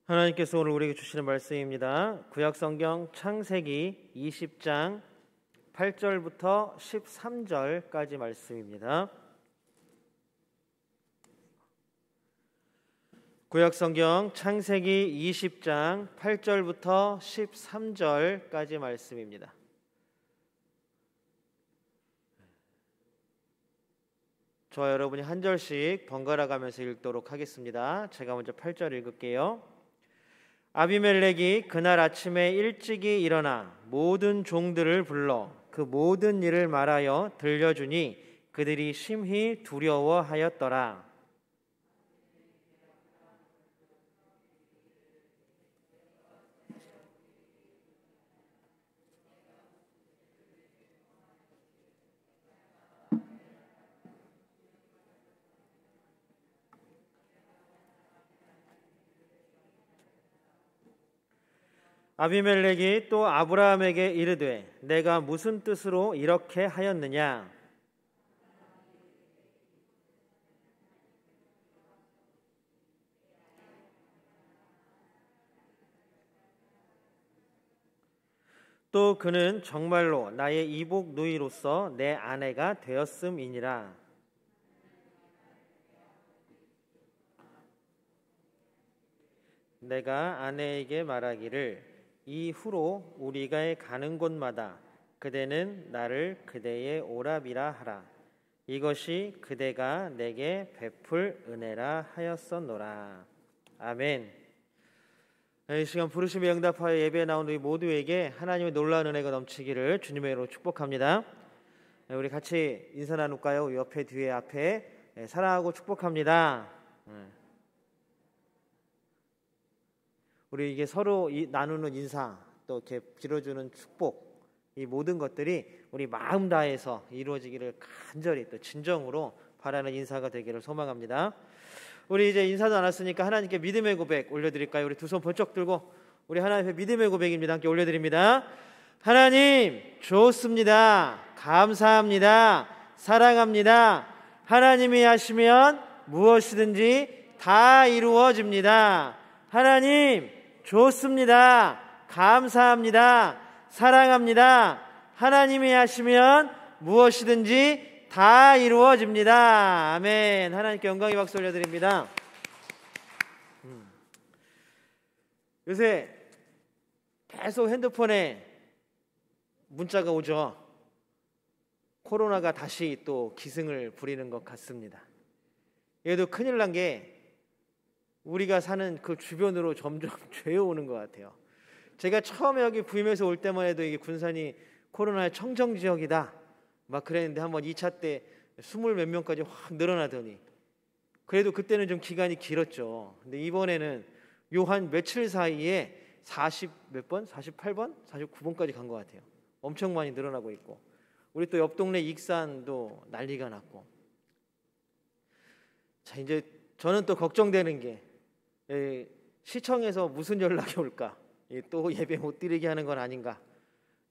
하나님께서 오늘 우리에게 주시는 말씀입니다. 구약성경 창세기 20장 8절부터 13절까지 말씀입니다. 구약성경 창세기 20장 8절부터 13절까지 말씀입니다. 저와 여러분이 한 절씩 번갈아 가면서 읽도록 하겠습니다. 제가 먼저 8절 읽을게요. 아비멜렉이 그날 아침에 일찍이 일어나 모든 종들을 불러 그 모든 일을 말하여 들려주니 그들이 심히 두려워하였더라. 아비멜렉이 또 아브라함에게 이르되 내가 무슨 뜻으로 이렇게 하였느냐? 또 그는 정말로 나의 이복 누이로서 내 아내가 되었음이니라. 내가 아내에게 말하기를 이후로 우리가 가는 곳마다 그대는 나를 그대의 오라비라 하라. 이것이 그대가 내게 베풀 은혜라 하였었노라. 아멘. 이 시간 부르심에 응답하여 예배에 나온 우리 모두에게 하나님의 놀라운 은혜가 넘치기를 주님의 이름으로 축복합니다. 우리 같이 인사 나눌까요? 옆에 뒤에 앞에 사랑하고 축복합니다. 우리 이게 서로 나누는 인사, 또 이렇게 빌어주는 축복, 이 모든 것들이 우리 마음 다해서 이루어지기를 간절히 또 진정으로 바라는 인사가 되기를 소망합니다. 우리 이제 인사도 나눴으니까 하나님께 믿음의 고백 올려드릴까요? 우리 두 손 번쩍 들고 우리 하나님의 믿음의 고백입니다. 함께 올려드립니다. 하나님 좋습니다. 감사합니다. 사랑합니다. 하나님이 하시면 무엇이든지 다 이루어집니다. 하나님 좋습니다. 감사합니다. 사랑합니다. 하나님이 하시면 무엇이든지 다 이루어집니다. 아멘. 하나님께 영광의 박수 올려드립니다. 요새 계속 핸드폰에 문자가 오죠. 코로나가 다시 또 기승을 부리는 것 같습니다. 얘도 큰일 난 게 우리가 사는 그 주변으로 점점 죄어오는 것 같아요. 제가 처음에 여기 부임해서 올 때만 해도 이게 군산이 코로나의 청정지역이다 막 그랬는데 한번 2차 때 20 몇 명까지 확 늘어나더니 그래도 그때는 좀 기간이 길었죠. 근데 이번에는 요 한 며칠 사이에 40 몇 번? 48번? 49번까지 간 것 같아요. 엄청 많이 늘어나고 있고 우리 또 옆 동네 익산도 난리가 났고. 자, 이제 저는 또 걱정되는 게 시청에서 무슨 연락이 올까? 또 예배 못 드리게 하는 건 아닌가?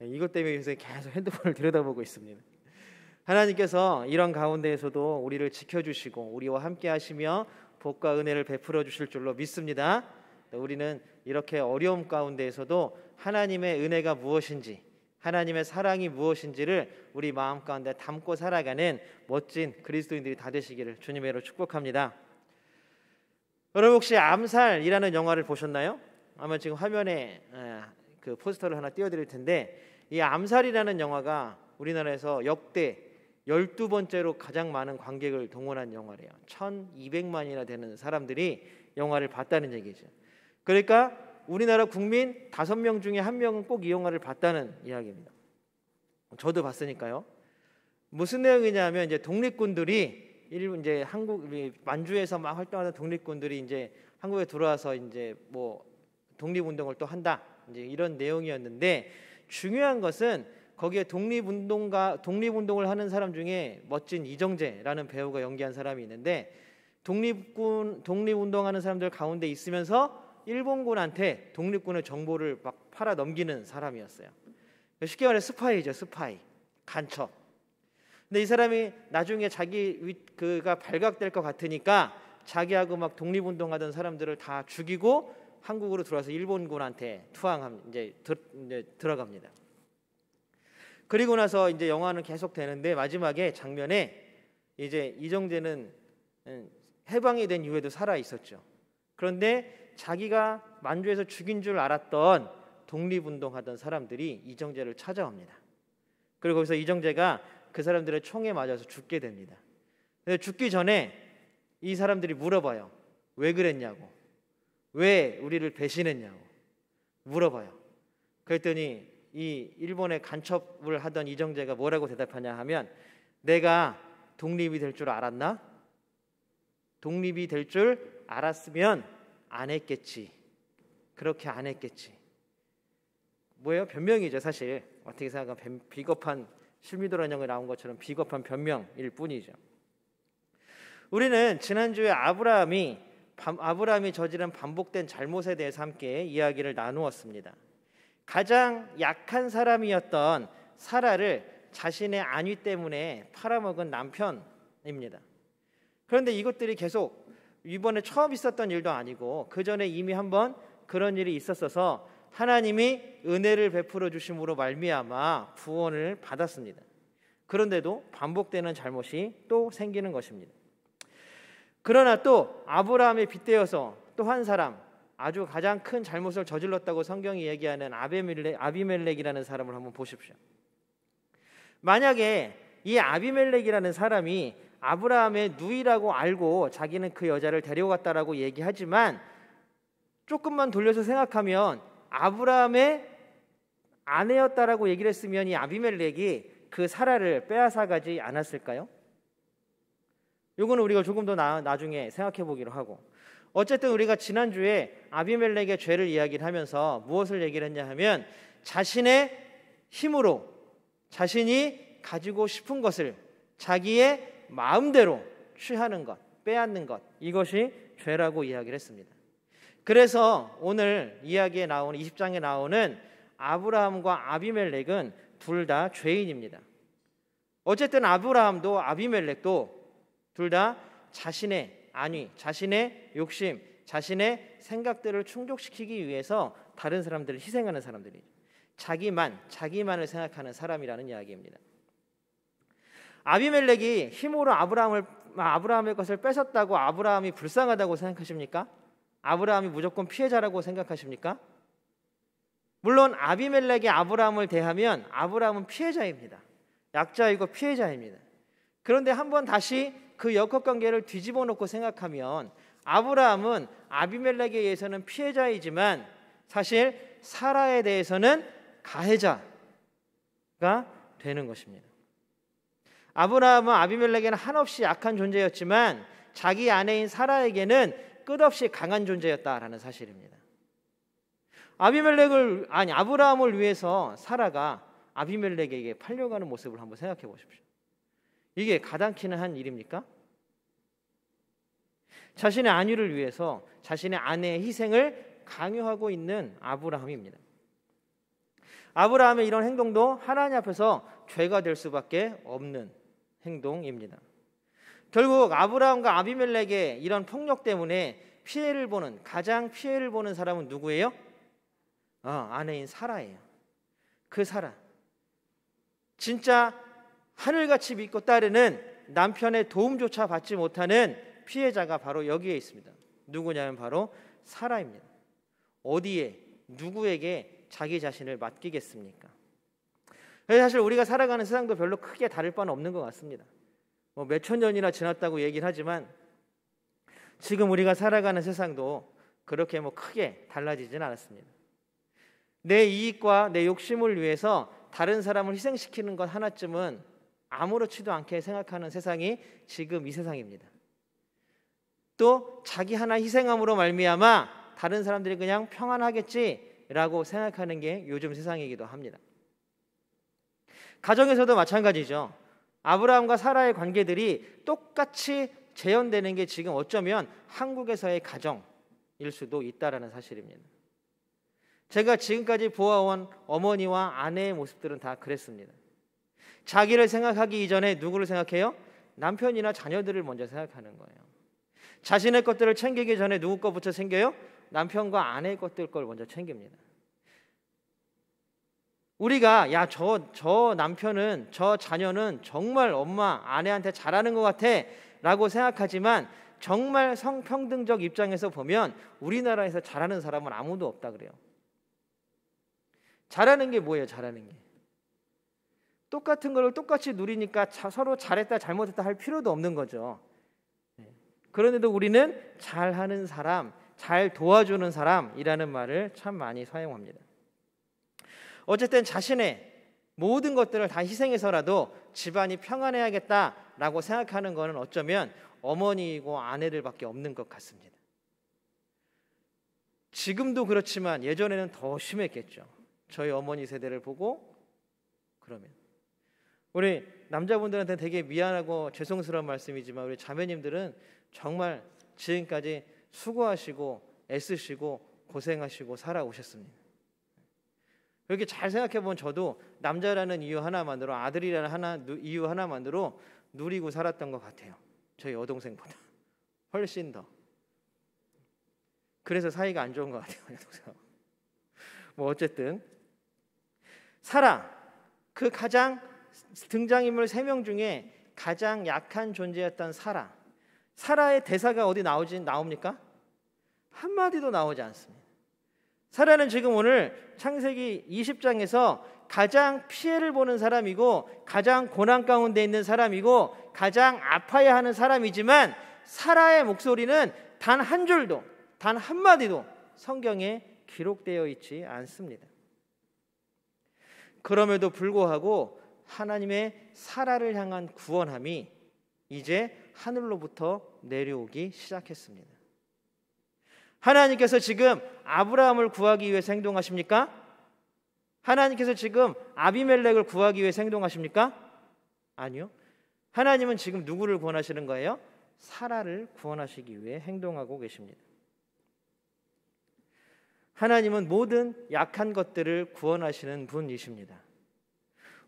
이것 때문에 요새 계속 핸드폰을 들여다보고 있습니다. 하나님께서 이런 가운데에서도 우리를 지켜주시고 우리와 함께 하시며 복과 은혜를 베풀어 주실 줄로 믿습니다. 우리는 이렇게 어려움 가운데에서도 하나님의 은혜가 무엇인지 하나님의 사랑이 무엇인지를 우리 마음 가운데 담고 살아가는 멋진 그리스도인들이 다 되시기를 주님의 이름으로 축복합니다. 여러분 혹시 암살이라는 영화를 보셨나요? 아마 지금 화면에 그 포스터를 하나 띄워드릴 텐데 이 암살이라는 영화가 우리나라에서 역대 12번째로 가장 많은 관객을 동원한 영화래요. 1200만이나 되는 사람들이 영화를 봤다는 얘기죠. 그러니까 우리나라 국민 5명 중에 1명은 꼭 이 영화를 봤다는 이야기입니다. 저도 봤으니까요. 무슨 내용이냐면 이제 독립군들이 이제 한국 만주에서 막 활동하는 독립군들이 이제 한국에 들어와서 이제 뭐 독립운동을 또 한다 이제 이런 내용이었는데 독립운동한 것은 거기에 독립운동을 하는 사람 중에 멋진 이정재라는 배우가 연기한 사람이 있는데 독립운동하는 사람들 가운데 있으면서 일본군한테 독립군의 정보를 막 팔아 넘기는 사람이었어요. 쉽게 말해 스파이죠, 스파이, 간첩. 근데 이 사람이 나중에 그가 발각될 것 같으니까 자기하고 막 독립운동하던 사람들을 다 죽이고 한국으로 들어와서 일본군한테 이제 들어갑니다. 그리고 나서 이제 영화는 계속 되는데 마지막에 장면에 이제 이정재는 해방이 된 이후에도 살아 있었죠. 그런데 자기가 만주에서 죽인 줄 알았던 독립운동하던 사람들이 이정재를 찾아옵니다. 그리고 거기서 이정재가 그 사람들의 총에 맞아서 죽게 됩니다. 근데 죽기 전에 이 사람들이 물어봐요. 왜 그랬냐고, 왜 우리를 배신했냐고 물어봐요. 그랬더니 이 일본에 간첩을 하던 이정재가 뭐라고 대답하냐 하면, 내가 독립이 될 줄 알았나? 독립이 될 줄 알았으면 안 했겠지. 그렇게 안 했겠지. 뭐예요? 변명이죠. 사실 어떻게 생각하면 비겁한 실미도란 영화에 나온 것처럼 비겁한 변명일 뿐이죠. 우리는 지난주에 아브라함이 저지른 반복된 잘못에 대해서 함께 이야기를 나누었습니다. 가장 약한 사람이었던 사라를 자신의 안위 때문에 팔아먹은 남편입니다. 그런데 이것들이 계속 이번에 처음 있었던 일도 아니고 그 전에 이미 한번 그런 일이 있었어서 하나님이 은혜를 베풀어 주심으로 말미암아 구원을 받았습니다. 그런데도 반복되는 잘못이 또 생기는 것입니다. 그러나 또 아브라함에 빗대어서 또 한 사람, 아주 가장 큰 잘못을 저질렀다고 성경이 얘기하는 아비멜렉이라는 사람을 한번 보십시오. 만약에 이 아비멜렉이라는 사람이 아브라함의 누이라고 알고 자기는 그 여자를 데려갔다라고 얘기하지만, 조금만 돌려서 생각하면 아브라함의 아내였다라고 얘기를 했으면 이 아비멜렉이 그 사라를 빼앗아가지 않았을까요? 이거는 우리가 조금 더 나중에 생각해 보기로 하고, 어쨌든 우리가 지난주에 아비멜렉의 죄를 이야기를 하면서 무엇을 얘기를 했냐 하면, 자신의 힘으로 자신이 가지고 싶은 것을 자기의 마음대로 취하는 것, 빼앗는 것, 이것이 죄라고 이야기를 했습니다. 그래서 오늘 이야기에 나오는 20장에 나오는 아브라함과 아비멜렉은 둘 다 죄인입니다. 어쨌든 아브라함도 아비멜렉도 둘 다 자신의 안위, 자신의 욕심, 자신의 생각들을 충족시키기 위해서 다른 사람들을 희생하는 사람들이죠. 자기만을 생각하는 사람이라는 이야기입니다. 아비멜렉이 힘으로 아브라함의 것을 뺏었다고 아브라함이 불쌍하다고 생각하십니까? 아브라함이 무조건 피해자라고 생각하십니까? 물론 아비멜렉이 아브라함을 대하면 아브라함은 피해자입니다. 약자이고 피해자입니다. 그런데 한번 다시 그 역학관계를 뒤집어 놓고 생각하면 아브라함은 아비멜렉에 의해서는 피해자이지만 사실 사라에 대해서는 가해자가 되는 것입니다. 아브라함은 아비멜렉에는 한없이 약한 존재였지만 자기 아내인 사라에게는 끝없이 강한 존재였다라는 사실입니다. 아브라함을 위해서 사라가 아비멜렉에게 팔려가는 모습을 한번 생각해 보십시오. 이게 가당키는 한 일입니까? 자신의 안위를 위해서 자신의 아내의 희생을 강요하고 있는 아브라함입니다. 아브라함의 이런 행동도 하나님 앞에서 죄가 될 수밖에 없는 행동입니다. 결국 아브라함과 아비멜렉의 이런 폭력 때문에 가장 피해를 보는 사람은 누구예요? 아내인 사라예요. 그 사라, 진짜 하늘같이 믿고 따르는 남편의 도움조차 받지 못하는 피해자가 바로 여기에 있습니다. 누구냐면 바로 사라입니다. 어디에 누구에게 자기 자신을 맡기겠습니까? 사실 우리가 살아가는 세상도 별로 크게 다를 바는 없는 것 같습니다. 몇천 년이나 지났다고 얘기를 하지만 지금 우리가 살아가는 세상도 그렇게 크게 달라지진 않았습니다. 내 이익과 내 욕심을 위해서 다른 사람을 희생시키는 것 하나쯤은 아무렇지도 않게 생각하는 세상이 지금 이 세상입니다. 또 자기 하나 희생함으로 말미암아 다른 사람들이 그냥 평안하겠지라고 생각하는 게 요즘 세상이기도 합니다. 가정에서도 마찬가지죠. 아브라함과 사라의 관계들이 똑같이 재현되는 게 지금 어쩌면 한국에서의 가정일 수도 있다라는 사실입니다. 제가 지금까지 보아온 어머니와 아내의 모습들은 다 그랬습니다. 자기를 생각하기 이전에 누구를 생각해요? 남편이나 자녀들을 먼저 생각하는 거예요. 자신의 것들을 챙기기 전에 누구 것부터 챙겨요? 남편과 아내의 것들 걸 먼저 챙깁니다. 우리가 저 남편은, 저 자녀는 정말 엄마, 아내한테 잘하는 것 같아 라고 생각하지만 정말 성평등적 입장에서 보면 우리나라에서 잘하는 사람은 아무도 없다 그래요. 잘하는 게 뭐예요? 잘하는 게 똑같은 걸 똑같이 누리니까 서로 잘했다 잘못했다 할 필요도 없는 거죠. 그런데도 우리는 잘하는 사람, 잘 도와주는 사람이라는 말을 참 많이 사용합니다. 어쨌든 자신의 모든 것들을 다 희생해서라도 집안이 평안해야겠다라고 생각하는 것은 어쩌면 어머니이고 아내들밖에 없는 것 같습니다. 지금도 그렇지만 예전에는 더 심했겠죠. 저희 어머니 세대를 보고 그러면 우리 남자분들한테 되게 미안하고 죄송스러운 말씀이지만 우리 자매님들은 정말 지금까지 수고하시고 애쓰시고 고생하시고 살아오셨습니다. 이렇게 잘 생각해보면 저도 남자라는 이유 하나만으로, 아들이라는 이유 하나만으로 누리고 살았던 것 같아요. 저희 여동생보다 훨씬 더. 그래서 사이가 안 좋은 것 같아요. 여동생. 뭐 어쨌든 사라, 그 가장 등장인물 3명 중에 가장 약한 존재였던 사라의 대사가 어디 나옵니까? 한마디도 나오지 않습니다. 사라는 지금 오늘 창세기 20장에서 가장 피해를 보는 사람이고 가장 고난 가운데 있는 사람이고 가장 아파야 하는 사람이지만 사라의 목소리는 단 한 줄도, 단 한마디도 성경에 기록되어 있지 않습니다. 그럼에도 불구하고 하나님의 사라를 향한 구원함이 이제 하늘로부터 내려오기 시작했습니다. 하나님께서 지금 아브라함을 구하기 위해서 행동하십니까? 하나님께서 지금 아비멜렉을 구하기 위해서 행동하십니까? 아니요. 하나님은 지금 누구를 구원하시는 거예요? 사라를 구원하시기 위해 행동하고 계십니다. 하나님은 모든 약한 것들을 구원하시는 분이십니다.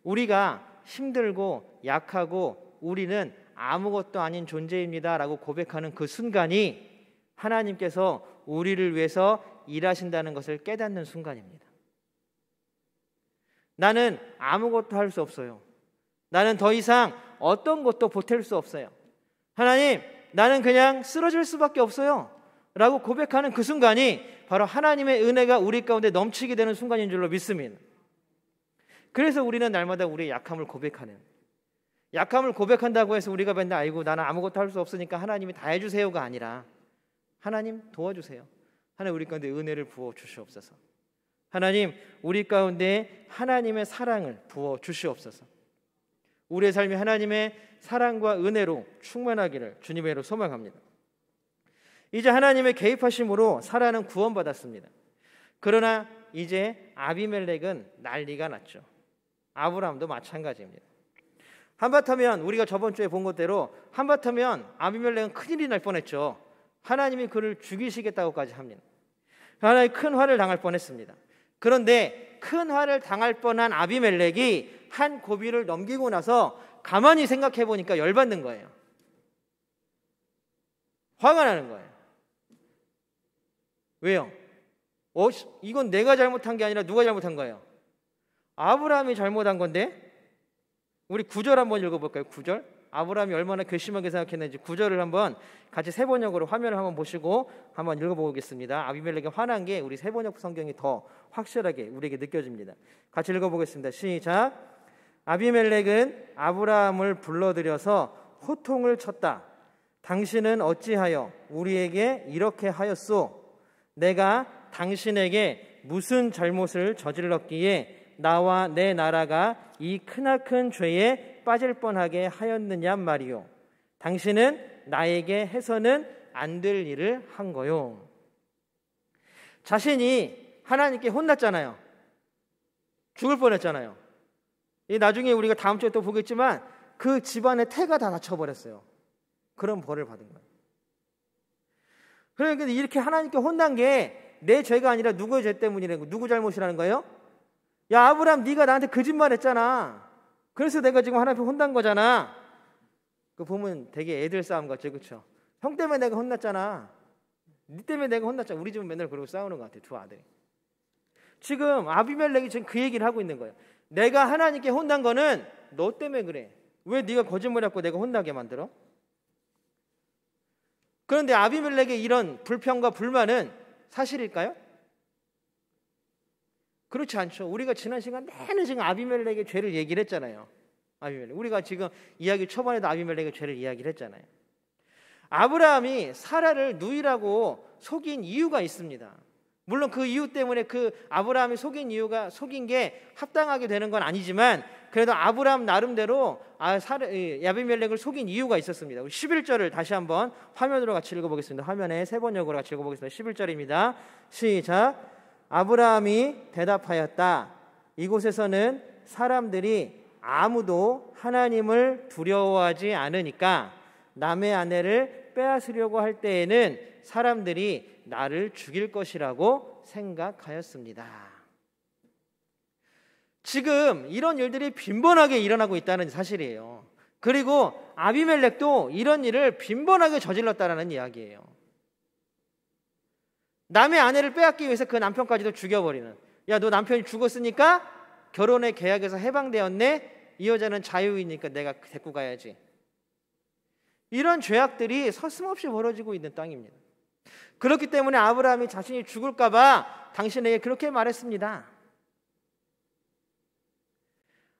우리가 힘들고 약하고 우리는 아무것도 아닌 존재입니다 라고 고백하는 그 순간이 하나님께서 우리를 위해서 일하신다는 것을 깨닫는 순간입니다. 나는 아무것도 할 수 없어요. 나는 더 이상 어떤 것도 보탤 수 없어요. 하나님, 나는 그냥 쓰러질 수밖에 없어요 라고 고백하는 그 순간이 바로 하나님의 은혜가 우리 가운데 넘치게 되는 순간인 줄로 믿습니다. 그래서 우리는 날마다 우리의 약함을 고백하는, 약함을 고백한다고 해서 우리가 맨날 아이고 나는 아무것도 할 수 없으니까 하나님이 다 해주세요가 아니라 하나님 도와주세요. 하나님 우리 가운데 은혜를 부어 주시옵소서. 하나님 우리 가운데 하나님의 사랑을 부어 주시옵소서. 우리의 삶이 하나님의 사랑과 은혜로 충만하기를 주님의 이름으로 소망합니다. 이제 하나님의 개입하심으로 사라는 구원받았습니다. 그러나 이제 아비멜렉은 난리가 났죠. 아브라함도 마찬가지입니다. 한바탕면 우리가 저번 주에 본 것대로 한바탕면 아비멜렉은 큰일이 날 뻔했죠. 하나님이 그를 죽이시겠다고까지 합니다. 하나님 큰 화를 당할 뻔했습니다. 그런데 큰 화를 당할 뻔한 아비멜렉이 한 고비를 넘기고 나서 가만히 생각해 보니까 열받는 거예요. 화가 나는 거예요. 왜요? 이건 내가 잘못한 게 아니라 누가 잘못한 거예요? 아브라함이 잘못한 건데. 우리 9절 한번 읽어볼까요? 9절. 아브라함이 얼마나 괘씸하게 생각했는지 9절을 한번 같이 세번역으로 화면을 한번 보시고 한번 읽어보겠습니다. 아비멜렉이 화난 게 우리 세번역 성경이 더 확실하게 우리에게 느껴집니다. 같이 읽어보겠습니다. 시작. 아비멜렉은 아브라함을 불러들여서 호통을 쳤다. 당신은 어찌하여 우리에게 이렇게 하였소? 내가 당신에게 무슨 잘못을 저질렀기에 나와 내 나라가 이 크나큰 죄에 빠질 뻔하게 하였느냐 말이요. 당신은 나에게 해서는 안 될 일을 한 거요. 자신이 하나님께 혼났잖아요. 죽을 뻔했잖아요. 나중에 우리가 다음 주에 또 보겠지만 그 집안의 태가 다 다쳐버렸어요. 그런 벌을 받은 거예요. 그러니까 이렇게 하나님께 혼난 게 내 죄가 아니라 누구의 죄 때문이라는 거예요. 누구 잘못이라는 거예요? 야 아브라함 네가 나한테 거짓말했잖아. 그래서 내가 지금 하나님께 혼난 거잖아. 그 보면 되게 애들 싸움 같죠, 그렇죠? 형 때문에 내가 혼났잖아. 네 때문에 내가 혼났잖아. 우리 집은 맨날 그러고 싸우는 것 같아, 두 아들이. 지금 아비멜렉이 지금 그 얘기를 하고 있는 거예요. 내가 하나님께 혼난 거는 너 때문에 그래. 왜 네가 거짓말했고 내가 혼나게 만들어? 그런데 아비멜렉의 이런 불평과 불만은 사실일까요? 그렇지 않죠. 우리가 지난 시간 내내 지금 아비멜렉의 죄를 얘기를 했잖아요. 아비멜렉. 우리가 지금 이야기 초반에도 아비멜렉의 죄를 이야기를 했잖아요. 아브라함이 사라를 누이라고 속인 이유가 있습니다. 물론 그 이유 때문에 그 아브라함이 속인 게 합당하게 되는 건 아니지만 그래도 아브라함 나름대로 아비멜렉을 속인 이유가 있었습니다. 우리 11절을 다시 한번 화면으로 같이 읽어보겠습니다. 화면에 세 번역으로 같이 읽어보겠습니다. 11절입니다. 시작. 아브라함이 대답하였다. 이곳에서는 사람들이 아무도 하나님을 두려워하지 않으니까 남의 아내를 빼앗으려고 할 때에는 사람들이 나를 죽일 것이라고 생각하였습니다. 지금 이런 일들이 빈번하게 일어나고 있다는 사실이에요. 그리고 아비멜렉도 이런 일을 빈번하게 저질렀다는 이야기예요. 남의 아내를 빼앗기 위해서 그 남편까지도 죽여버리는. 야, 너 남편이 죽었으니까 결혼의 계약에서 해방되었네. 이 여자는 자유이니까 내가 데리고 가야지. 이런 죄악들이 서슴없이 벌어지고 있는 땅입니다. 그렇기 때문에 아브라함이 자신이 죽을까 봐 당신에게 그렇게 말했습니다.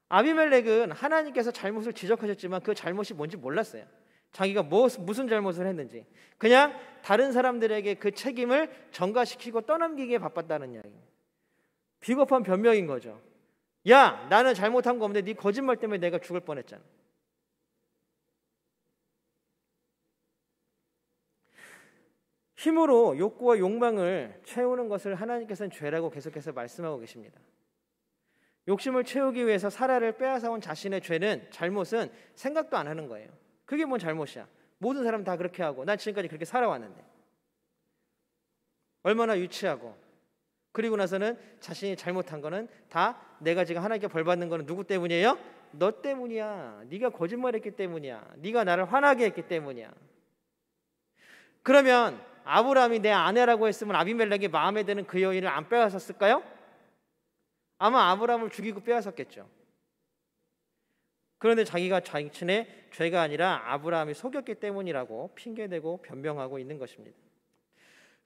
아비멜렉은 하나님께서 잘못을 지적하셨지만 그 잘못이 뭔지 몰랐어요. 자기가 무슨 잘못을 했는지. 그냥 다른 사람들에게 그 책임을 전가시키고 떠넘기기에 바빴다는 이야기예요. 비겁한 변명인 거죠. 야, 나는 잘못한 거 없는데 네 거짓말 때문에 내가 죽을 뻔했잖아. 힘으로 욕구와 욕망을 채우는 것을 하나님께서는 죄라고 계속해서 말씀하고 계십니다. 욕심을 채우기 위해서 사라를 빼앗아온 자신의 잘못은 생각도 안 하는 거예요. 그게 뭔 잘못이야. 모든 사람 다 그렇게 하고 난 지금까지 그렇게 살아왔는데. 얼마나 유치하고. 그리고 나서는 자신이 잘못한 거는 다 내가 지금 하나님께 벌 받는 거는 누구 때문이에요? 너 때문이야. 네가 거짓말했기 때문이야. 네가 나를 화나게 했기 때문이야. 그러면 아브라함이 내 아내라고 했으면 아비멜렉이 마음에 드는 그 여인을 안 빼앗았을까요? 아마 아브라함을 죽이고 빼앗았겠죠. 그런데 자기가 자신의 죄가 아니라 아브라함이 속였기 때문이라고 핑계대고 변명하고 있는 것입니다.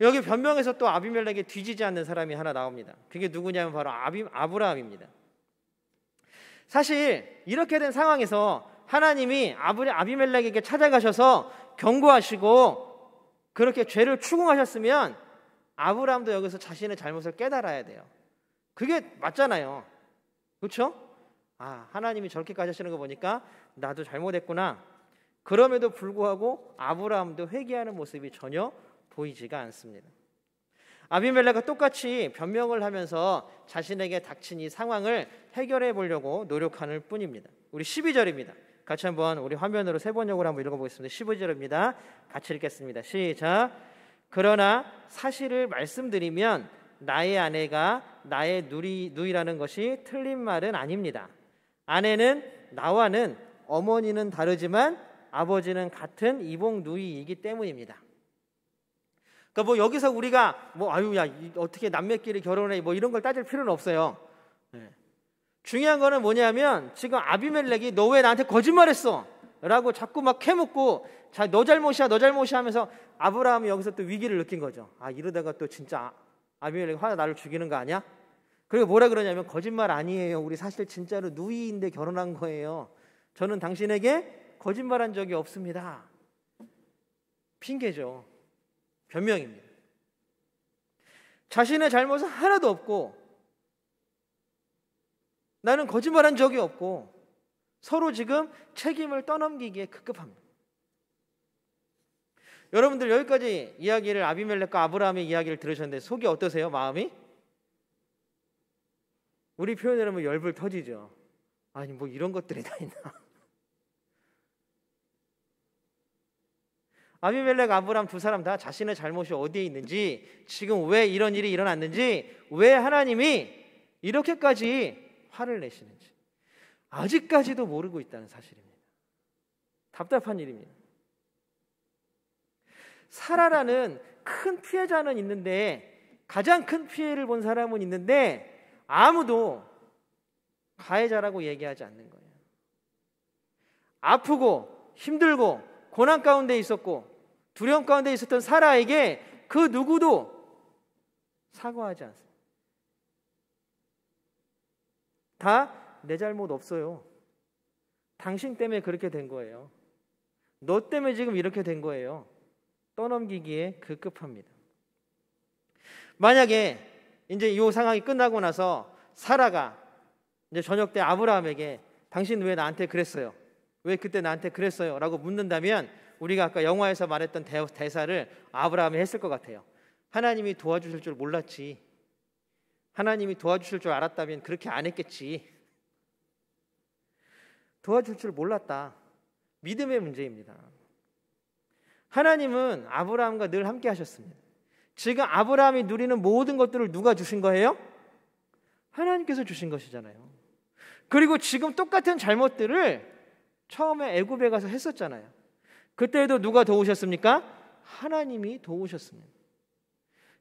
여기 변명에서 또 아비멜렉에 뒤지지 않는 사람이 하나 나옵니다. 그게 누구냐면 바로 아브라함입니다. 사실 이렇게 된 상황에서 하나님이 아비멜렉에게 찾아가셔서 경고하시고 그렇게 죄를 추궁하셨으면 아브라함도 여기서 자신의 잘못을 깨달아야 돼요. 그게 맞잖아요. 그렇죠? 아, 하나님이 저렇게까지 하시는 거 보니까 나도 잘못했구나. 그럼에도 불구하고 아브라함도 회개하는 모습이 전혀 보이지가 않습니다. 아비멜렉과 똑같이 변명을 하면서 자신에게 닥친 이 상황을 해결해 보려고 노력하는 뿐입니다. 우리 12절입니다. 같이 한번 우리 화면으로 세 번역으로 한번 읽어보겠습니다. 15절입니다. 같이 읽겠습니다. 시작. 그러나 사실을 말씀드리면 나의 아내가 나의 누이라는 것이 틀린 말은 아닙니다. 아내는 나와는 어머니는 다르지만 아버지는 같은 이복 누이이기 때문입니다. 그러니까 뭐 여기서 우리가 어떻게 남매끼리 결혼해 이런 걸 따질 필요는 없어요. 네. 중요한 거는 뭐냐면 지금 아비멜렉이 너 왜 나한테 거짓말했어? 라고 자꾸 막 캐묻고 너 잘못이야 하면서 아브라함이 여기서 또 위기를 느낀 거죠. 이러다가 또 진짜 아비멜렉이 화나 나를 죽이는 거 아니야? 그리고 뭐라 그러냐면 거짓말 아니에요. 우리 사실 진짜로 누이인데 결혼한 거예요. 저는 당신에게 거짓말한 적이 없습니다. 핑계죠. 변명입니다. 자신의 잘못은 하나도 없고 나는 거짓말한 적이 없고 서로 지금 책임을 떠넘기기에 급급합니다. 여러분들 여기까지 이야기를 아비멜렉과 아브라함의 이야기를 들으셨는데 속이 어떠세요? 마음이? 우리 표현으로 하면 열불 터지죠. 아니 뭐 이런 것들이 다 있나. 아비멜렉, 아브라함 두 사람 다 자신의 잘못이 어디에 있는지, 지금 왜 이런 일이 일어났는지, 왜 하나님이 이렇게까지 화를 내시는지 아직까지도 모르고 있다는 사실입니다. 답답한 일입니다. 사라라는 큰 피해자는 있는데, 가장 큰 피해를 본 사람은 있는데 아무도 가해자라고 얘기하지 않는 거예요. 아프고 힘들고 고난 가운데 있었고 두려움 가운데 있었던 사라에게 그 누구도 사과하지 않습니다. 다 내 잘못 없어요. 당신 때문에 그렇게 된 거예요. 너 때문에 지금 이렇게 된 거예요. 떠넘기기에 급급합니다. 만약에 이제 이 상황이 끝나고 나서 사라가 이제 저녁 때 아브라함에게 당신 왜 나한테 그랬어요? 왜 그때 나한테 그랬어요? 라고 묻는다면 우리가 아까 영화에서 말했던 대사를 아브라함이 했을 것 같아요. 하나님이 도와주실 줄 몰랐지. 하나님이 도와주실 줄 알았다면 그렇게 안 했겠지. 도와줄 줄 몰랐다. 믿음의 문제입니다. 하나님은 아브라함과 늘 함께 하셨습니다. 지금 아브라함이 누리는 모든 것들을 누가 주신 거예요? 하나님께서 주신 것이잖아요. 그리고 지금 똑같은 잘못들을 처음에 애굽에 가서 했었잖아요. 그때도 누가 도우셨습니까? 하나님이 도우셨습니다.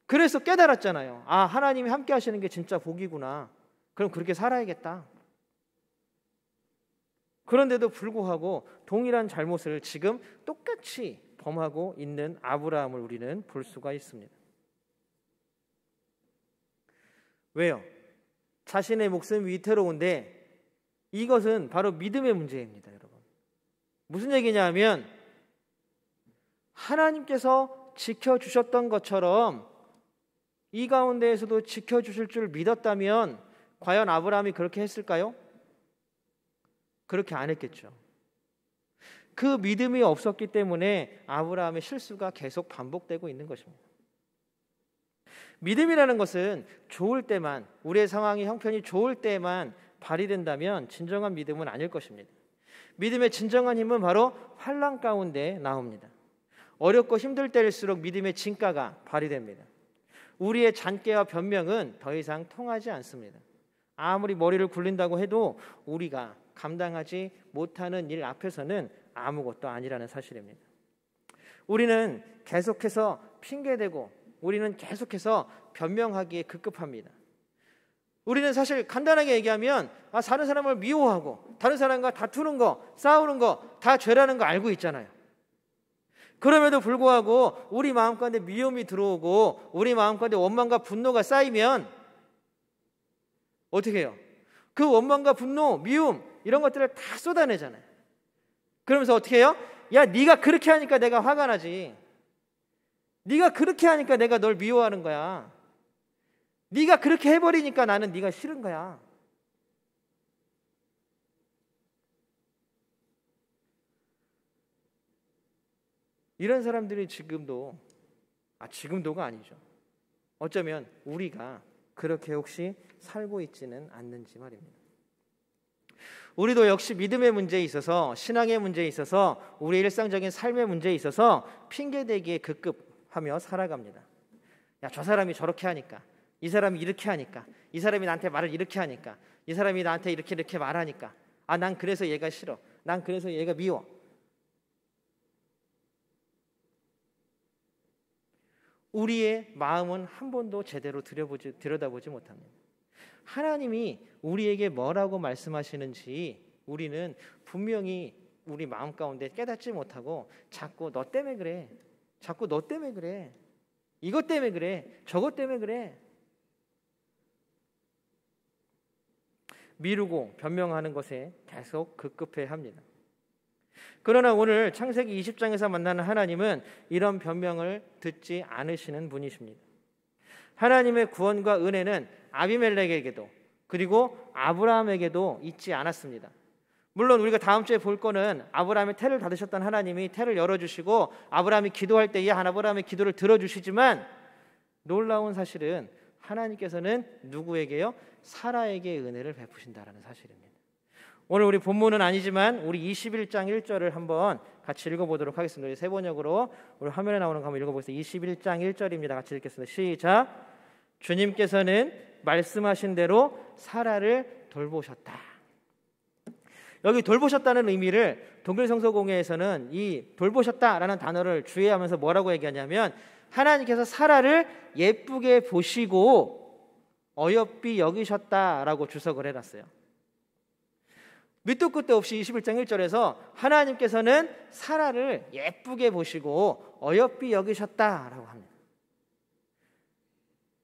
그래서 깨달았잖아요. 아, 하나님이 함께 하시는 게 진짜 복이구나. 그럼 그렇게 살아야겠다. 그런데도 불구하고 동일한 잘못을 지금 똑같이 범하고 있는 아브라함을 우리는 볼 수가 있습니다. 왜요? 자신의 목숨이 위태로운데 이것은 바로 믿음의 문제입니다, 여러분. 무슨 얘기냐 하면 하나님께서 지켜주셨던 것처럼 이 가운데에서도 지켜주실 줄 믿었다면 과연 아브라함이 그렇게 했을까요? 그렇게 안 했겠죠. 그 믿음이 없었기 때문에 아브라함의 실수가 계속 반복되고 있는 것입니다. 믿음이라는 것은 좋을 때만, 우리의 상황이 형편이 좋을 때만 발휘된다면 진정한 믿음은 아닐 것입니다. 믿음의 진정한 힘은 바로 환난 가운데 나옵니다. 어렵고 힘들 때일수록 믿음의 진가가 발휘됩니다. 우리의 잔꾀와 변명은 더 이상 통하지 않습니다. 아무리 머리를 굴린다고 해도 우리가 감당하지 못하는 일 앞에서는 아무것도 아니라는 사실입니다. 우리는 계속해서 핑계대고 우리는 계속해서 변명하기에 급급합니다. 우리는 사실 간단하게 얘기하면 다른 사람을 미워하고 다른 사람과 다투는 거, 싸우는 거 다 죄라는 거 알고 있잖아요. 그럼에도 불구하고 우리 마음 가운데 미움이 들어오고 우리 마음 가운데 원망과 분노가 쌓이면 어떻게 해요? 그 원망과 분노, 미움 이런 것들을 다 쏟아내잖아요. 그러면서 어떻게 해요? 야, 네가 그렇게 하니까 내가 화가 나지. 네가 그렇게 하니까 내가 널 미워하는 거야. 네가 그렇게 해버리니까 나는 네가 싫은 거야. 이런 사람들이 지금도가 아니죠. 어쩌면 우리가 그렇게 혹시 살고 있지는 않는지 말입니다. 우리도 역시 믿음의 문제에 있어서, 신앙의 문제에 있어서, 우리의 일상적인 삶의 문제에 있어서 핑계대기에 급급하며 살아갑니다. 야, 저 사람이 저렇게 하니까, 이 사람이 이렇게 하니까, 이 사람이 나한테 말을 이렇게 하니까, 이 사람이 나한테 이렇게 말하니까, 난 그래서 얘가 싫어, 난 그래서 얘가 미워. 우리의 마음은 한 번도 제대로 들여다보지 못합니다. 하나님이 우리에게 뭐라고 말씀하시는지 우리는 분명히 우리 마음 가운데 깨닫지 못하고 자꾸 너 때문에 그래, 자꾸 너 때문에 그래, 이것 때문에 그래, 저것 때문에 그래, 미루고 변명하는 것에 계속 급급해 합니다. 그러나 오늘 창세기 20장에서 만나는 하나님은 이런 변명을 듣지 않으시는 분이십니다. 하나님의 구원과 은혜는 아비멜렉에게도 그리고 아브라함에게도 있지 않았습니다. 물론 우리가 다음 주에 볼 거는 아브라함의 태를 닫으셨던 하나님이 태를 열어주시고 아브라함이 기도할 때에 아브라함의 기도를 들어주시지만 놀라운 사실은 하나님께서는 누구에게요? 사라에게 은혜를 베푸신다라는 사실입니다. 오늘 우리 본문은 아니지만 우리 21장 1절을 한번 같이 읽어보도록 하겠습니다. 우리 세 번역으로 우리 화면에 나오는 거 한번 읽어보겠습니다. 21장 1절입니다. 같이 읽겠습니다. 시작. 주님께서는 말씀하신 대로 사라를 돌보셨다. 여기 돌보셨다는 의미를 독일 성서공회에서는 이 돌보셨다라는 단어를 주의하면서 뭐라고 얘기하냐면 하나님께서 사라를 예쁘게 보시고 어여삐 여기셨다라고 주석을 해놨어요. 밑도 끝도 없이 21장 1절에서 하나님께서는 사라를 예쁘게 보시고 어여삐 여기셨다라고 합니다.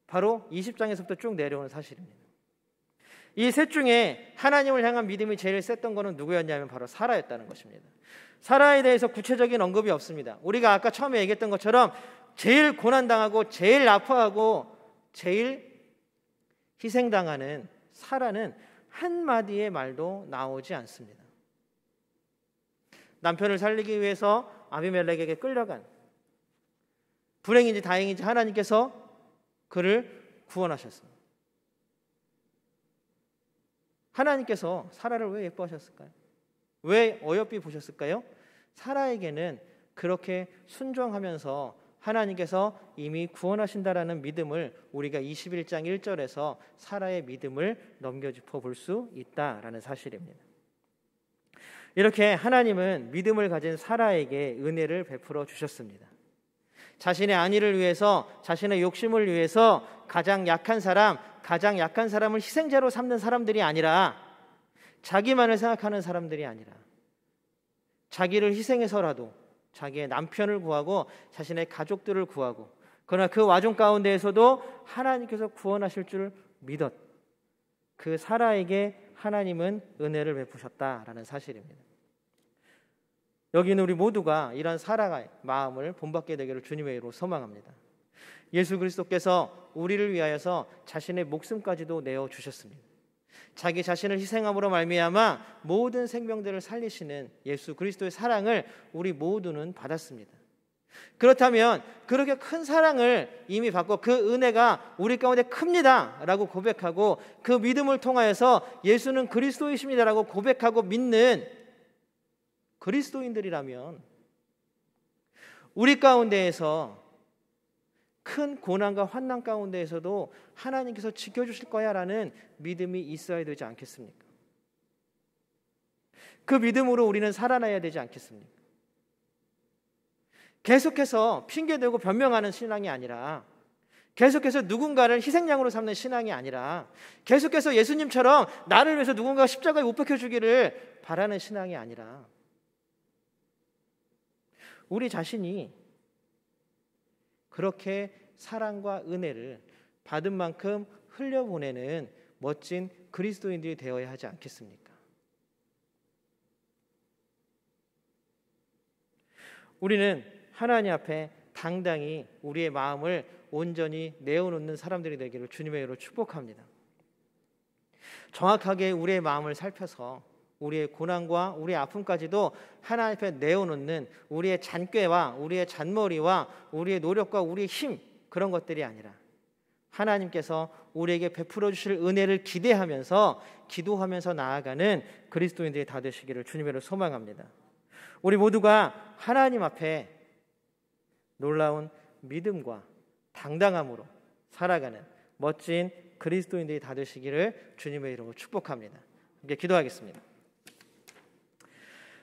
바로 20장에서부터 쭉 내려오는 사실입니다. 이 셋 중에 하나님을 향한 믿음이 제일 셌던 것은 누구였냐면 바로 사라였다는 것입니다. 사라에 대해서 구체적인 언급이 없습니다. 우리가 아까 처음에 얘기했던 것처럼 제일 고난당하고 제일 아파하고 제일 희생당하는 사라는 한마디의 말도 나오지 않습니다. 남편을 살리기 위해서 아비멜렉에게 끌려간, 불행인지 다행인지 하나님께서 그를 구원하셨습니다. 하나님께서 사라를 왜 예뻐하셨을까요? 왜 어여삐 보셨을까요? 사라에게는 그렇게 순종하면서 하나님께서 이미 구원하신다라는 믿음을 우리가 21장 1절에서 사라의 믿음을 넘겨짚어 볼 수 있다라는 사실입니다. 이렇게 하나님은 믿음을 가진 사라에게 은혜를 베풀어 주셨습니다. 자신의 안위를 위해서, 자신의 욕심을 위해서 가장 약한 사람을 희생자로 삼는 사람들이 아니라, 자기만을 생각하는 사람들이 아니라 자기를 희생해서라도 자기의 남편을 구하고 자신의 가족들을 구하고, 그러나 그 와중 가운데에서도 하나님께서 구원하실 줄 믿었, 그 사라에게 하나님은 은혜를 베푸셨다라는 사실입니다. 여기는 우리 모두가 이런 사라의 마음을 본받게 되기를 주님의 이름으로 소망합니다. 예수 그리스도께서 우리를 위하여서 자신의 목숨까지도 내어주셨습니다. 자기 자신을 희생함으로 말미암아 모든 생명들을 살리시는 예수 그리스도의 사랑을 우리 모두는 받았습니다. 그렇다면 그렇게 큰 사랑을 이미 받고 그 은혜가 우리 가운데 큽니다 라고 고백하고, 그 믿음을 통하여서 예수는 그리스도이십니다 라고 고백하고 믿는 그리스도인들이라면 우리 가운데에서 큰 고난과 환난 가운데에서도 하나님께서 지켜주실 거야 라는 믿음이 있어야 되지 않겠습니까? 그 믿음으로 우리는 살아나야 되지 않겠습니까? 계속해서 핑계대고 변명하는 신앙이 아니라, 계속해서 누군가를 희생양으로 삼는 신앙이 아니라, 계속해서 예수님처럼 나를 위해서 누군가가 십자가에 못 박혀주기를 바라는 신앙이 아니라, 우리 자신이 그렇게 사랑과 은혜를 받은 만큼 흘려보내는 멋진 그리스도인들이 되어야 하지 않겠습니까? 우리는 하나님 앞에 당당히 우리의 마음을 온전히 내어놓는 사람들이 되기를 주님의 이름으로 축복합니다. 정확하게 우리의 마음을 살펴서 우리의 고난과 우리의 아픔까지도 하나님 앞에 내어놓는, 우리의 잔꾀와 우리의 잔머리와 우리의 노력과 우리의 힘, 그런 것들이 아니라 하나님께서 우리에게 베풀어 주실 은혜를 기대하면서 기도하면서 나아가는 그리스도인들이 다 되시기를 주님으로 소망합니다. 우리 모두가 하나님 앞에 놀라운 믿음과 당당함으로 살아가는 멋진 그리스도인들이 다 되시기를 주님의 이름으로 축복합니다. 함께 기도하겠습니다.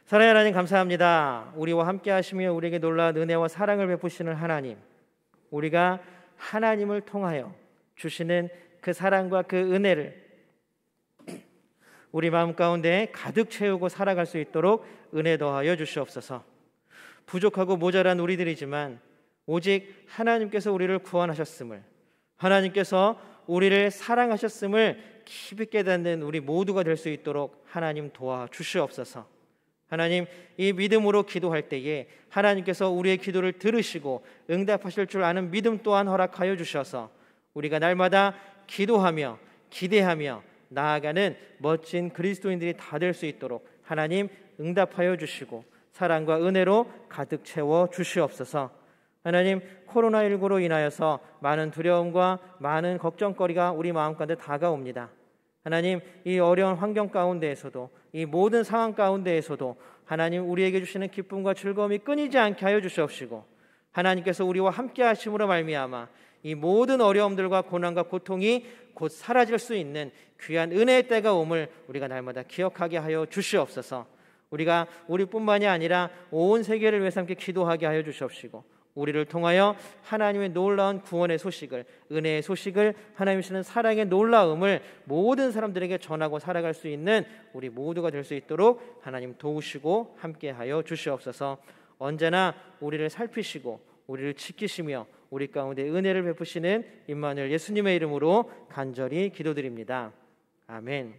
사랑하는 하나님, 감사합니다. 우리와 함께 하시며 우리에게 놀라운 은혜와 사랑을 베푸시는 하나님, 우리가 하나님을 통하여 주시는 그 사랑과 그 은혜를 우리 마음 가운데 가득 채우고 살아갈 수 있도록 은혜 더하여 주시옵소서. 부족하고 모자란 우리들이지만 오직 하나님께서 우리를 구원하셨음을, 하나님께서 우리를 사랑하셨음을 깊이 깨닫는 우리 모두가 될 수 있도록 하나님 도와주시옵소서. 하나님, 이 믿음으로 기도할 때에 하나님께서 우리의 기도를 들으시고 응답하실 줄 아는 믿음 또한 허락하여 주셔서 우리가 날마다 기도하며 기대하며 나아가는 멋진 그리스도인들이 다 될 수 있도록 하나님 응답하여 주시고 사랑과 은혜로 가득 채워 주시옵소서. 하나님, 코로나19로 인하여서 많은 두려움과 많은 걱정거리가 우리 마음 가운데 다가옵니다. 하나님, 이 어려운 환경 가운데에서도, 이 모든 상황 가운데에서도 하나님 우리에게 주시는 기쁨과 즐거움이 끊이지 않게 하여 주시옵시고, 하나님께서 우리와 함께 하심으로 말미암아 이 모든 어려움들과 고난과 고통이 곧 사라질 수 있는 귀한 은혜의 때가 옴을 우리가 날마다 기억하게 하여 주시옵소서. 우리가 우리뿐만이 아니라 온 세계를 위해서 함께 기도하게 하여 주시옵시고, 우리를 통하여 하나님의 놀라운 구원의 소식을, 은혜의 소식을, 하나님 주시는 사랑의 놀라움을 모든 사람들에게 전하고 살아갈 수 있는 우리 모두가 될 수 있도록 하나님 도우시고 함께하여 주시옵소서. 언제나 우리를 살피시고 우리를 지키시며 우리 가운데 은혜를 베푸시는 임마누엘 예수님의 이름으로 간절히 기도드립니다. 아멘.